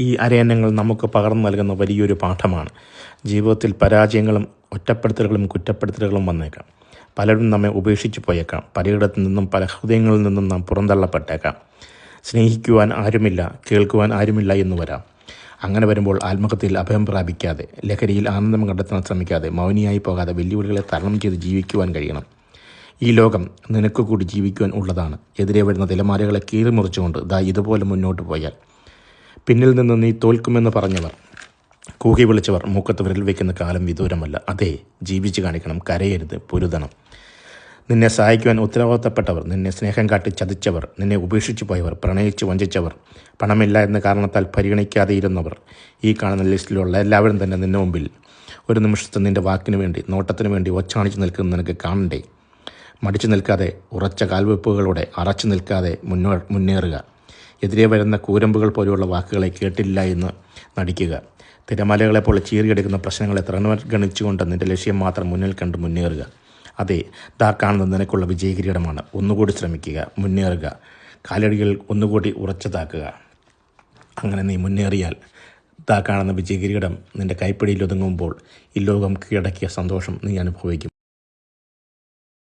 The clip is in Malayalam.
ഈ അരയന്നങ്ങൾ നമുക്ക് പകർന്നു നൽകുന്ന വലിയൊരു പാഠമാണ്. ജീവിതത്തിൽ പരാജയങ്ങളും ഒറ്റപ്പെടുത്തലുകളും കുറ്റപ്പെടുത്തലുകളും വന്നേക്കാം. പലരും നമ്മെ ഉപേക്ഷിച്ചു പോയേക്കാം. പലയിടത്തു നിന്നും പല ഹൃദയങ്ങളിൽ നിന്നും നാം പുറന്തള്ളപ്പെട്ടേക്കാം. സ്നേഹിക്കുവാൻ ആരുമില്ല, കേൾക്കുവാൻ ആരുമില്ല എന്ന് വരാം. അങ്ങനെ വരുമ്പോൾ ആത്മഹത്യയിൽ അഭയം പ്രാപിക്കാതെ, ലഹരിയിൽ ആനന്ദം കണ്ടെത്താൻ ശ്രമിക്കാതെ, മൗനിയായി പോകാതെ വെല്ലുവിളികളെ തരണം ചെയ്ത് ജീവിക്കുവാൻ കഴിയണം. ഈ ലോകം നിനക്ക് കൂടി ജീവിക്കുവാൻ ഉള്ളതാണ്. എതിരെ വരുന്ന തിരമാലകളെ കീറിമുറിച്ചുകൊണ്ട് ഇതുപോലെ മുന്നോട്ട് പോയാൽ പിന്നിൽ നിന്ന് നീ തോൽക്കുമെന്ന് പറഞ്ഞവർ, കൂകി വിളിച്ചവർ മൂക്കത്ത് വിരൽ വയ്ക്കുന്ന കാലം വിദൂരമല്ല. അതെ, ജീവിച്ചു കാണിക്കണം, കരയരുത്, പൊരുതണം. നിന്നെ സഹായിക്കുവാൻ ഉത്തരവാദിത്തപ്പെട്ടവർ, നിന്നെ സ്നേഹം കാട്ടി ചതിച്ചവർ, നിന്നെ ഉപേക്ഷിച്ചു പോയവർ, പ്രണയിച്ച് വഞ്ചിച്ചവർ, പണമില്ല എന്ന കാരണത്താൽ പരിഗണിക്കാതെ ഇരുന്നവർ, ഈ കാണുന്ന ലിസ്റ്റിലുള്ള എല്ലാവരും തന്നെ നിന്റെ മുമ്പിൽ ഒരു നിമിഷത്തെ നിൻ്റെ വാക്കിന് വേണ്ടി, നോട്ടത്തിന് വേണ്ടി ഒച്ചാണിച്ച് നിൽക്കുന്ന നിനക്ക് കാണണ്ടേ? മടിച്ചു നിൽക്കാതെ, ഉറച്ച കാൽവെപ്പുകളോടെ അറച്ചു നിൽക്കാതെ മുന്നേറുക. എതിരെ വരുന്ന കൂരമ്പുകൾ പോലെയുള്ള വാക്കുകളെ കേട്ടില്ല എന്ന് നടിക്കുക. തിരമാലകളെപ്പോലെ ചീറിയെടുക്കുന്ന പ്രശ്നങ്ങളെ തൃണവൽഗണിച്ചുകൊണ്ട് നിൻ്റെ ലക്ഷ്യം മാത്രം മുന്നിൽ കണ്ട് മുന്നേറുക. അതെ, കാണുന്നത് നിനക്കുള്ള വിജയകിരീടമാണ്. ഒന്നുകൂടി ശ്രമിക്കുക, മുന്നേറുക, കാലടികൾ ഒന്നുകൂടി ഉറച്ചതാക്കുക. അങ്ങനെ നീ മുന്നേറിയാൽ കാണുന്ന വിജയകിരീടം നിൻ്റെ കൈപ്പിടിയിൽ ഒതുങ്ങുമ്പോൾ ഈ ലോകം കീഴടക്കിയ സന്തോഷം നീ അനുഭവിക്കും.